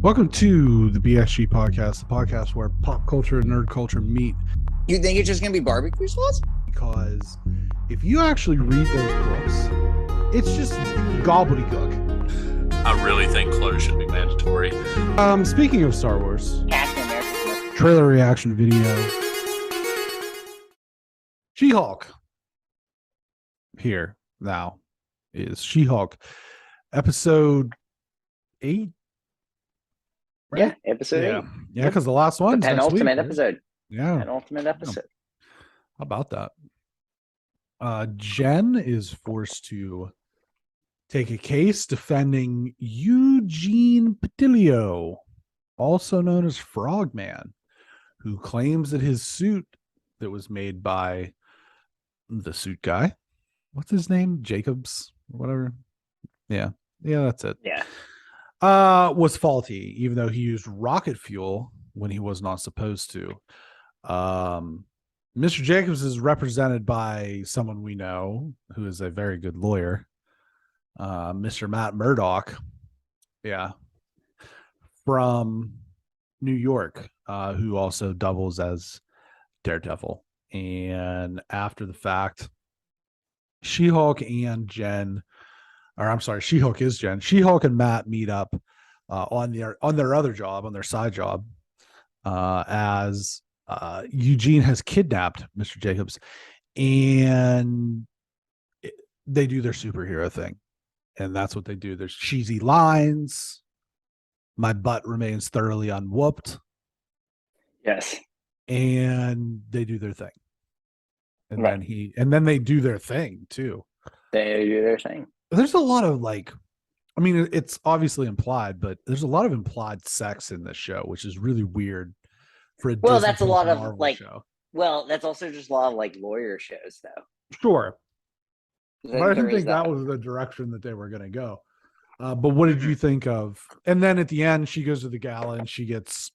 Welcome to the BXG Podcast, the podcast where pop culture and nerd culture meet. You think it's just going to be barbecue sauce? Because if you actually read those books, it's just gobbledygook. I really think clothes should be mandatory. Speaking of Star Wars, Captain America. trailer reaction video. She-Hulk. Here now is She-Hulk. Episode 8. Right? Yeah, episode 8. Yeah, because the last one's the penultimate next week, episode. Right? Yeah. Penultimate episode. How about that? Jen is forced to take a case defending Eugene Patilio, also known as Frogman, who claims that his suit that was made by the suit guy, what's his name? Jacobs or whatever. Yeah, that's it. Yeah. Was faulty, even though he used rocket fuel when he was not supposed to. Mr. Jacobs is represented by someone we know who is a very good lawyer, Mr. Matt Murdock. Yeah. From New York, who also doubles as Daredevil. And after the fact, She-Hulk and Jen, or I'm sorry, She-Hulk is Jen. She-Hulk and Matt meet up on their other job, on their side job, as Eugene has kidnapped Mr. Jacobs, and they do their superhero thing. And that's what they do. There's cheesy lines. My butt remains thoroughly unwhooped. Yes. And they do their thing. And right. then they do their thing too. They do their thing. There's a lot of it's obviously implied, but there's a lot of implied sex in this show, which is really weird for a Disney that's a lot of Marvel show. Well, that's also just a lot of lawyer shows though. Sure. But I didn't think that was the direction that they were going to go. But what did you think of? And then at the end, she goes to the gala and she gets,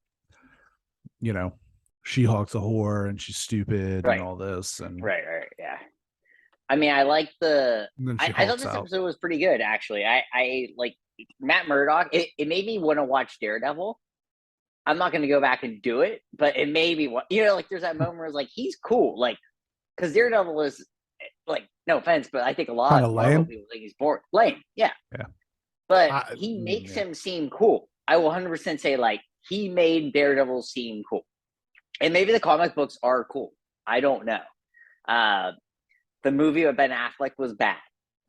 She-Hulk's a whore and she's stupid and all this. And right, yeah. I mean, I like I thought this episode was pretty good, actually. I like Matt Murdock. It made me want to watch Daredevil. I'm not going to go back and do it, but it made me want, there's that moment where it's he's cool. Because Daredevil is, no offense, but I think a lot of Marvel people think he's boring. Lame, yeah. But he makes him seem cool. I will 100% say, he made Daredevil seem cool. And maybe the comic books are cool. I don't know. The movie with Ben Affleck was bad.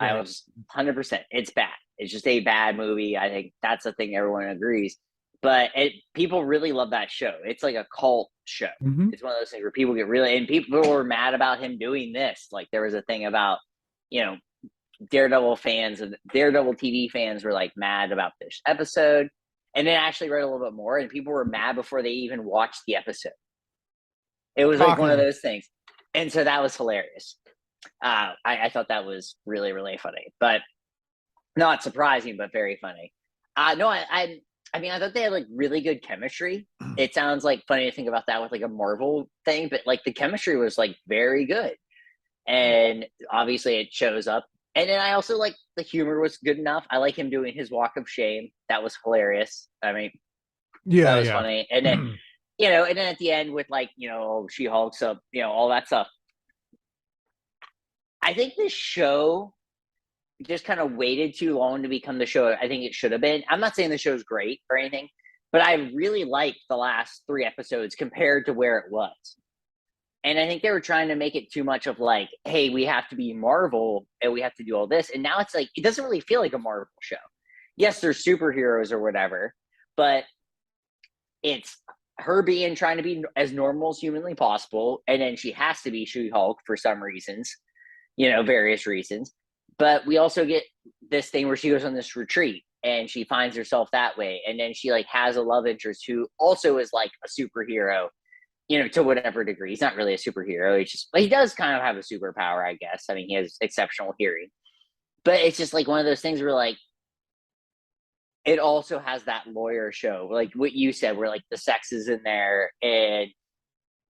Right. I was 100%. It's bad. It's just a bad movie. I think that's the thing everyone agrees. But people really love that show. It's like a cult show. Mm-hmm. It's one of those things where people get really, and people were mad about him doing this. There was a thing about, Daredevil fans and Daredevil TV fans were mad about this episode. And then actually read a little bit more, and people were mad before they even watched the episode. It was one of those things. And so that was hilarious. I thought that was really, really funny, but not surprising, but very funny. No, I mean, I thought they had really good chemistry. It sounds funny to think about that with a Marvel thing, but the chemistry was very good. And obviously it shows up. And then I also the humor was good enough. I like him doing his walk of shame. That was hilarious. I mean, that was funny. And then, and then at the end with She-Hulk, so, all that stuff. I think this show just kind of waited too long to become the show I think it should have been. I'm not saying the show's great or anything, but I really liked the last 3 episodes compared to where it was. And I think they were trying to make it too much of hey, we have to be Marvel and we have to do all this. And now it's it doesn't really feel like a Marvel show. Yes, there's superheroes or whatever, but it's her trying to be as normal as humanly possible. And then she has to be She-Hulk for some reasons, various reasons. But we also get this thing where she goes on this retreat and she finds herself that way. And then she has a love interest who also is a superhero, to whatever degree. He's not really a superhero. It's just, he does kind of have a superpower, I guess. I mean, he has exceptional hearing. But it's just one of those things where it also has that lawyer show, what you said, where the sex is in there. And,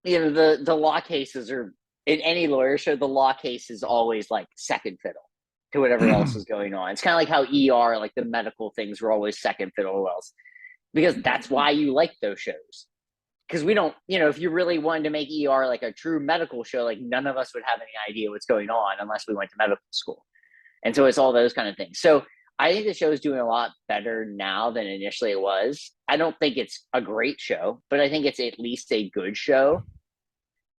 the law cases are, in any lawyer show, the law case is always second fiddle to whatever else is going on. It's kind of how ER, the medical things were always second fiddle else. because that's why you like those shows. Because we don't, if you really wanted to make ER like a true medical show, like none of us would have any idea what's going on unless we went to medical school. And so it's all those kind of things. So I think the show is doing a lot better now than initially it was. I don't think it's a great show, but I think it's at least a good show.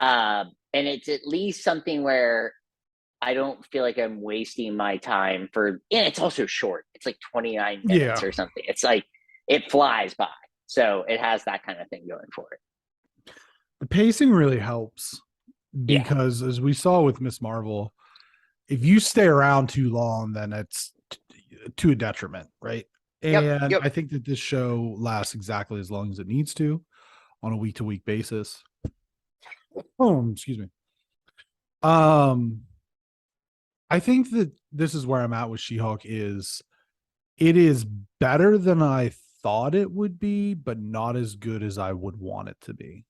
And it's at least something where I don't feel like I'm wasting my time and it's also short. It's like 29 minutes or something. It's like, it flies by. So it has that kind of thing going for it. The pacing really helps because as we saw with Miss Marvel, if you stay around too long, then it's to a detriment, right? And I think that this show lasts exactly as long as it needs to on a week-to-week basis. Oh, excuse me. I think that this is where I'm at with She-Hulk it is better than I thought it would be, but not as good as I would want it to be.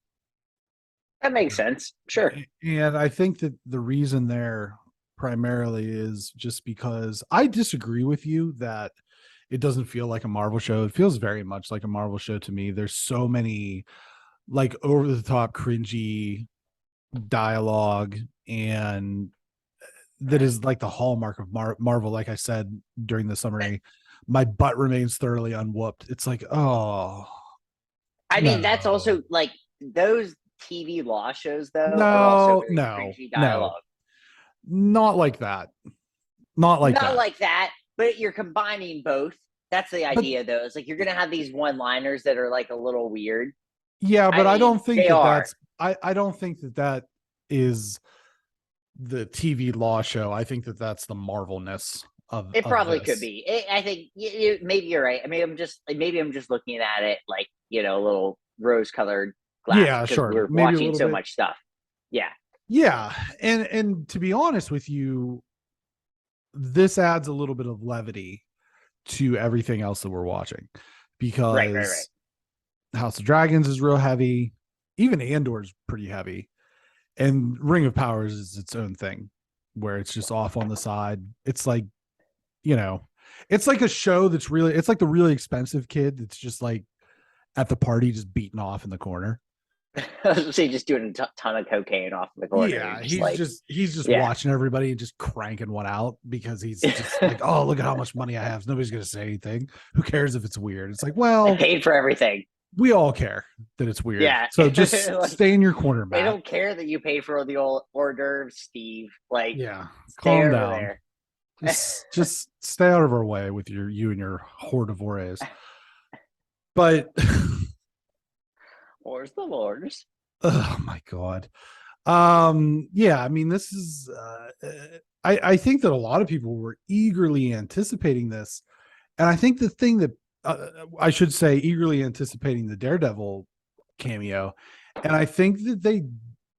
That makes sense. Sure. And I think that the reason there primarily is just because I disagree with you that it doesn't feel like a Marvel show. It feels very much like a Marvel show to me. There's so many like over the top cringy dialogue, and that is like the hallmark of Marvel. Like I said during the summary, my butt remains thoroughly unwhooped. It's like, I mean, that's also like those TV law shows, though. No, are also very cringy dialogue. Not like that. Not like that. But you're combining both. That's the idea, though. It's like you're gonna have these one-liners that are like a little weird. Yeah, but I don't think that's. I don't think that is the TV law show. I think that that's the Marvelness of it. Probably could be. I think maybe you're right. I mean, I'm just looking at it like a little rose-colored glass. Yeah, sure. We're watching so much stuff. Yeah. Yeah, and to be honest with you, this adds a little bit of levity to everything else that we're watching because right. House of Dragons is real heavy. Even Andor is pretty heavy. And Ring of Powers is its own thing where it's just off on the side. It's like, it's like a show it's like the really expensive kid that's just like at the party, just beating off in the corner. So just doing a ton of cocaine off in the corner. Yeah, he's just watching everybody and just cranking one out because he's just like, oh, look at how much money I have. Nobody's going to say anything. Who cares if it's weird? It's like, well, I paid for everything. We all care that it's weird. Yeah. So just stay in your corner, Matt. They don't care that you paid for the old hors d'oeuvres, Steve. Like, calm down. There. Just stay out of our way with you and your hors d'oeuvres. But where's the lords? Oh my God. I mean, this is I think that a lot of people were eagerly anticipating this. And I think the thing that I should say eagerly anticipating the Daredevil cameo. And I think that they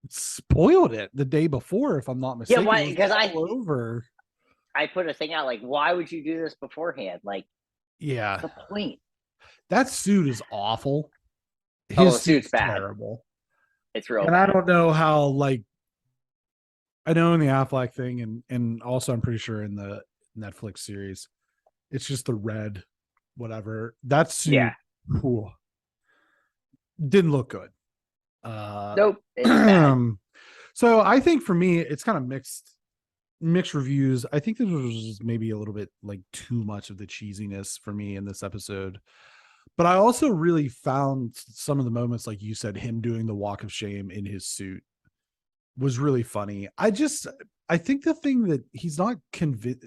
spoiled it the day before, if I'm not mistaken. Yeah, why? Because I put a thing out like, why would you do this beforehand? Like, what's the point? That suit is awful. His suit's bad. Terrible. It's real. And bad. I don't know how, like, I know in the Affleck thing, and also I'm pretty sure in the Netflix series, it's just the red, whatever. That suit, didn't look good. Nope. It's bad. So I think for me, it's kind of mixed reviews. I think this was just maybe a little bit like too much of the cheesiness for me in this episode. But I also really found some of the moments, like you said, him doing the walk of shame in his suit was really funny. I think the thing that he's not convinced,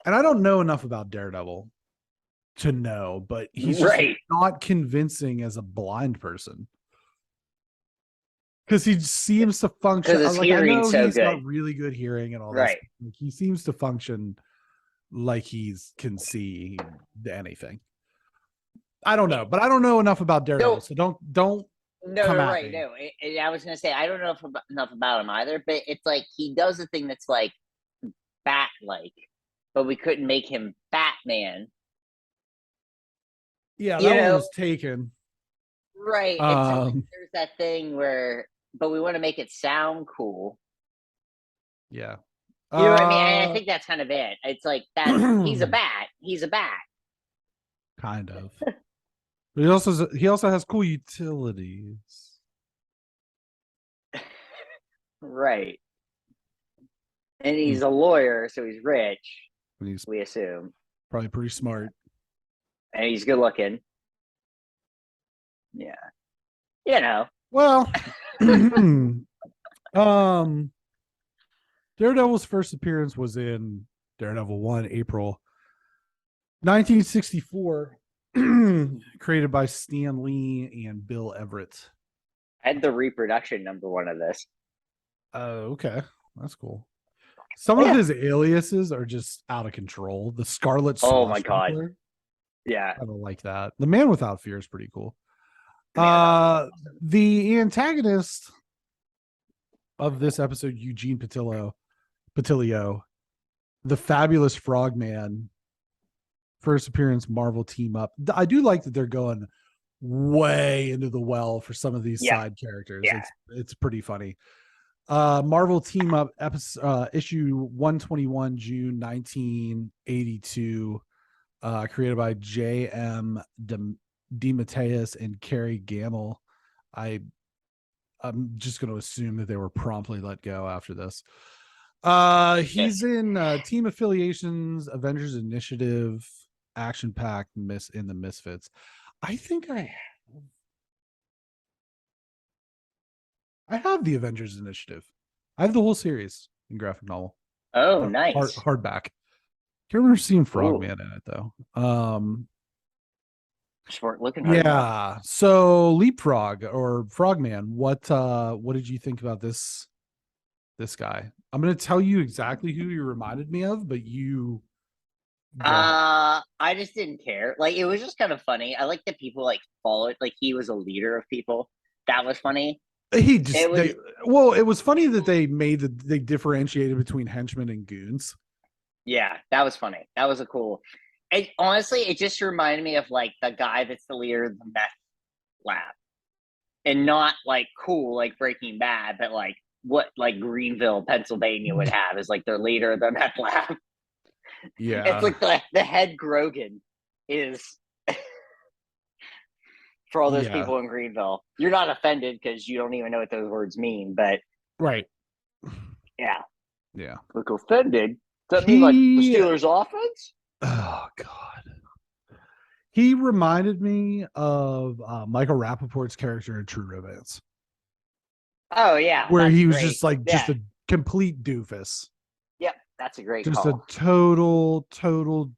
and I don't know enough about Daredevil to know, but he's just not convincing as a blind person. Because he seems to function. Because his hearing's so he's good. got really good hearing and all this. Like, he seems to function like he can see anything. I don't know, but I don't know enough about Daredevil, so don't. No, right. No, I was gonna say I don't know enough about him either, but it's like he does a thing that's like Bat-like, but we couldn't make him Batman. Yeah, that one was taken. Right. There's that thing where, but we want to make it sound cool. Yeah. You know what I mean? I think that's kind of it. It's like that. He's a bat. He's a bat. Kind of. But he also has cool utilities. Right. And he's a lawyer, so he's rich. He's we assume probably pretty smart. And he's good looking. Yeah. You know. Well, Daredevil's first appearance was in Daredevil 1, April 1964, created by Stan Lee and Bill Everett. I had the reproduction number one of this. Okay. That's cool. Some of his aliases are just out of control. The Scarlet Oh my god. Yeah. I don't like that. The Man Without Fear is pretty cool. The antagonist of this episode, Eugene Patilio, the Fabulous Frogman, first appearance, Marvel team up. I do like that they're going way into the well for some of these side characters. Yeah. It's pretty funny. Marvel team up episode, issue 121, June 1982, created by J.M. DeMatteis and Carrie Gamble. I'm just going to assume that they were promptly let go after this. He's in Team Affiliations, Avengers Initiative, Action Pack, in the Misfits. I think I have the Avengers Initiative. I have the whole series in graphic novel. Oh, nice. Hardback. Can't remember seeing Frogman in it though. Short looking. Yeah. So Leapfrog or Frogman, what did you think about this guy? I'm gonna tell you exactly who he reminded me of, but you I just didn't care. Like, it was just kind of funny. I like that people like followed, like he was a leader of people. That was funny. It was funny that they differentiated between henchmen and goons. Yeah, that was funny. That was a cool. Honestly, it just reminded me of like the guy that's the leader of the meth lab, and not like cool like Breaking Bad, but like what like Greenville, Pennsylvania would have is like their leader of the meth lab. Yeah, it's like the head Grogan is. For all those people in Greenville. You're not offended because you don't even know what those words mean, but right. Yeah. Look offended. Does that mean like the Steelers offense? Oh God. He reminded me of Michael Rappaport's character in True Romance. Oh yeah. Where he was just just a complete doofus. Yep, that's a great just call. A total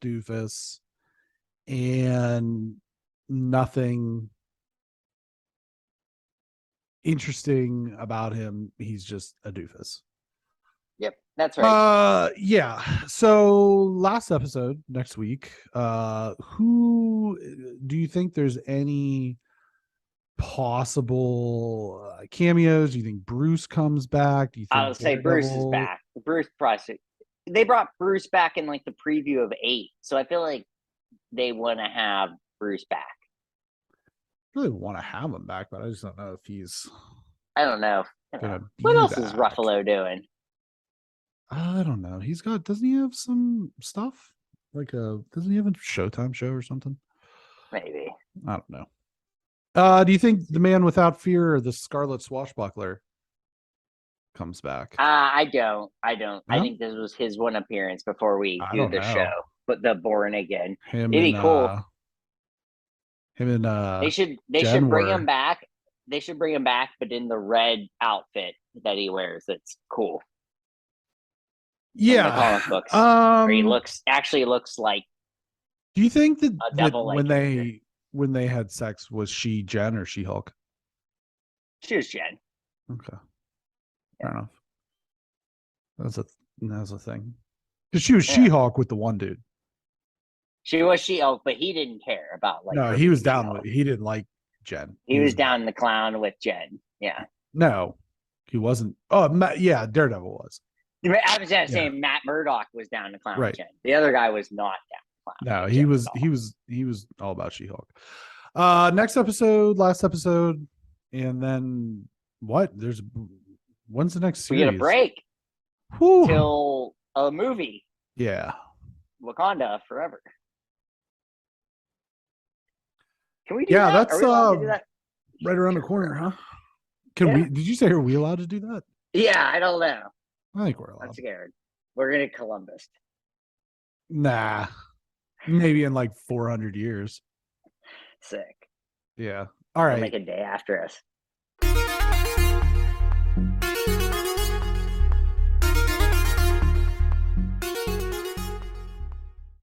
doofus. And nothing interesting about him. He's just a doofus. Yep, that's right. Yeah. So last episode next week, who do you think there's any possible cameos? Do you think Bruce comes back? Do you think I'll say Bruce is back. Bruce Price. They brought Bruce back in like the preview of 8, so I feel like they want to have Bruce back. Really want to have him back, but I just don't know if he's. I don't know. What else is Ruffalo doing? I don't know. Doesn't he have some stuff? Doesn't he have a Showtime show or something? Maybe. I don't know. Do you think the Man Without Fear or the Scarlet Swashbuckler comes back? I don't. No? I think this was his one appearance before we do the show. But the Born Again. It'd be cool. Him and they should bring him back. They should bring him back, but in the red outfit that he wears. That's cool. Yeah. In the comic books. Where he looks like. Do you think that when they had sex, was she Jen or She-Hulk? She was Jen. Okay. Fair enough. That's a thing. Because she was She-Hulk with the one dude. She was She-Hulk, but he didn't care about like. No, he was down with. He didn't like Jen. He was down in the clown with Jen. Yeah. No, he wasn't. Oh, Daredevil was. I was just saying Matt Murdock was down to clown with Jen. The other guy was not down to clown. No, he was all about She-Hulk. Next episode, last episode, and then what? When's the next series? We get a break. Till a movie. Yeah. Wakanda forever. Can we do that? That's Are we allowed to do that? right around the corner, huh? Are we allowed to do that? Right around the corner, huh? Did you say, are we allowed to do that? Yeah, I don't know. I think we're allowed. I'm scared. We're going to Columbus. Nah. Maybe in like 400 years. Sick. Yeah. All right. Like a day after us.